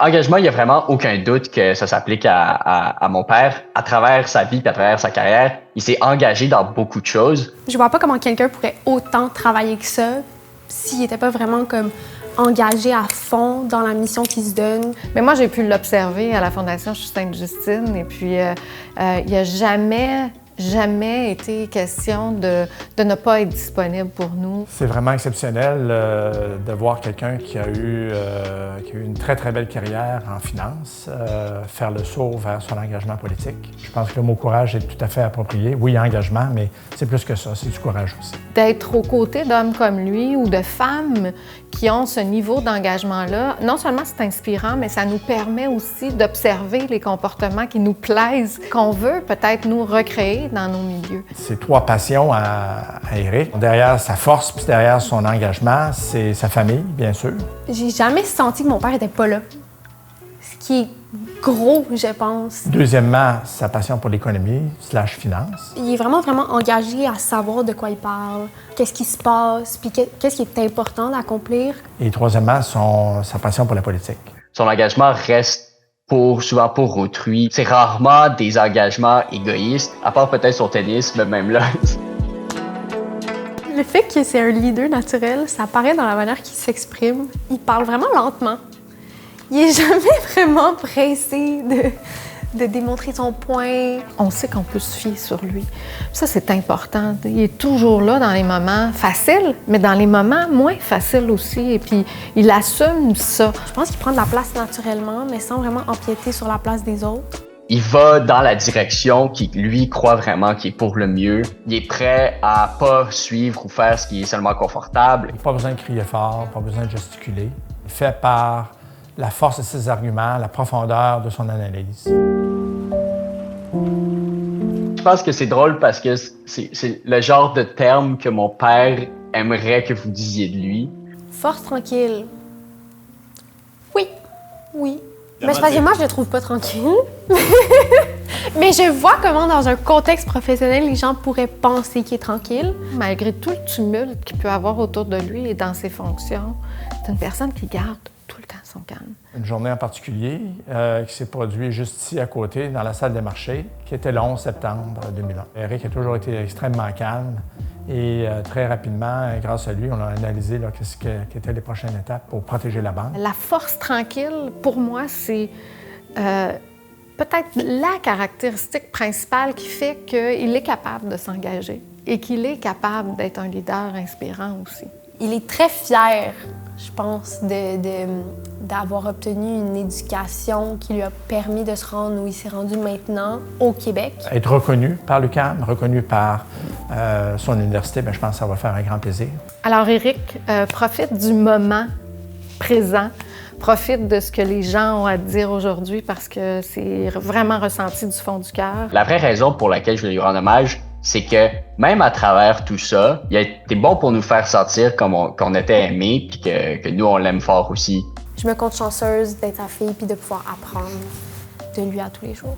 Engagement, il n'y a vraiment aucun doute que ça s'applique à mon père. À travers sa vie et à travers sa carrière, il s'est engagé dans beaucoup de choses. Je vois pas comment quelqu'un pourrait autant travailler que ça s'il n'était pas vraiment comme engagé à fond dans la mission qu'il se donne. Mais moi, j'ai pu l'observer à la Fondation Sainte-Justine et puis il n'y a jamais été question de ne pas être disponible pour nous. C'est vraiment exceptionnel de voir quelqu'un qui a eu une très, très belle carrière en finance, faire le saut vers son engagement politique. Je pense que le mot courage est tout à fait approprié. Oui, engagement, mais c'est plus que ça, c'est du courage aussi. D'être aux côtés d'hommes comme lui ou de femmes qui ont ce niveau d'engagement-là, non seulement c'est inspirant, mais ça nous permet aussi d'observer les comportements qui nous plaisent, qu'on veut peut-être nous recréer dans nos milieux. C'est trois passions à Éric. Derrière sa force puis derrière son engagement, c'est sa famille, bien sûr. J'ai jamais senti que mon père était pas là. Ce qui est gros, je pense. Deuxièmement, sa passion pour l'économie / finance. Il est vraiment engagé à savoir de quoi il parle, qu'est-ce qui se passe, puis qu'est-ce qui est important d'accomplir. Et troisièmement, sa passion pour la politique. Son engagement reste souvent pour autrui. C'est rarement des engagements égoïstes, à part peut-être son tennis, mais même là. Le fait que c'est un leader naturel, ça apparaît dans la manière qu'il s'exprime. Il parle vraiment lentement. Il est jamais vraiment pressé de démontrer son point. On sait qu'on peut se fier sur lui. Ça, c'est important. Il est toujours là dans les moments faciles, mais dans les moments moins faciles aussi. Et puis, il assume ça. Je pense qu'il prend de la place naturellement, mais sans vraiment empiéter sur la place des autres. Il va dans la direction qui, lui, croit vraiment qui est pour le mieux. Il est prêt à pas suivre ou faire ce qui est seulement confortable. Il n'a pas besoin de crier fort, pas besoin de gesticuler. Il fait par la force de ses arguments, la profondeur de son analyse. Je pense que c'est drôle parce que c'est le genre de terme que mon père aimerait que vous disiez de lui. Force tranquille. Oui. Mais c'est parce que moi, je le trouve pas tranquille. Mais je vois comment, dans un contexte professionnel, les gens pourraient penser qu'il est tranquille. Malgré tout le tumulte qu'il peut avoir autour de lui et dans ses fonctions, c'est une personne qui garde tout le temps son calme. Une journée en particulier qui s'est produite juste ici à côté, dans la salle des marchés, qui était le 11 septembre 2001. Éric a toujours été extrêmement calme et très rapidement, grâce à lui, on a analysé quelles étaient les prochaines étapes pour protéger la banque. La force tranquille, pour moi, c'est peut-être la caractéristique principale qui fait qu'il est capable de s'engager et qu'il est capable d'être un leader inspirant aussi. Il est très fier, je pense, d'avoir obtenu une éducation qui lui a permis de se rendre où il s'est rendu maintenant, au Québec. Être reconnu par l'UQAM, reconnu par son université, je pense que ça va faire un grand plaisir. Alors, Éric, profite du moment présent, profite de ce que les gens ont à te dire aujourd'hui parce que c'est vraiment ressenti du fond du cœur. La vraie raison pour laquelle je voulais lui rendre hommage, c'est que même à travers tout ça, il a été bon pour nous faire sentir qu'on était aimés puis que nous, on l'aime fort aussi. Je me compte chanceuse d'être sa fille puis de pouvoir apprendre de lui à tous les jours.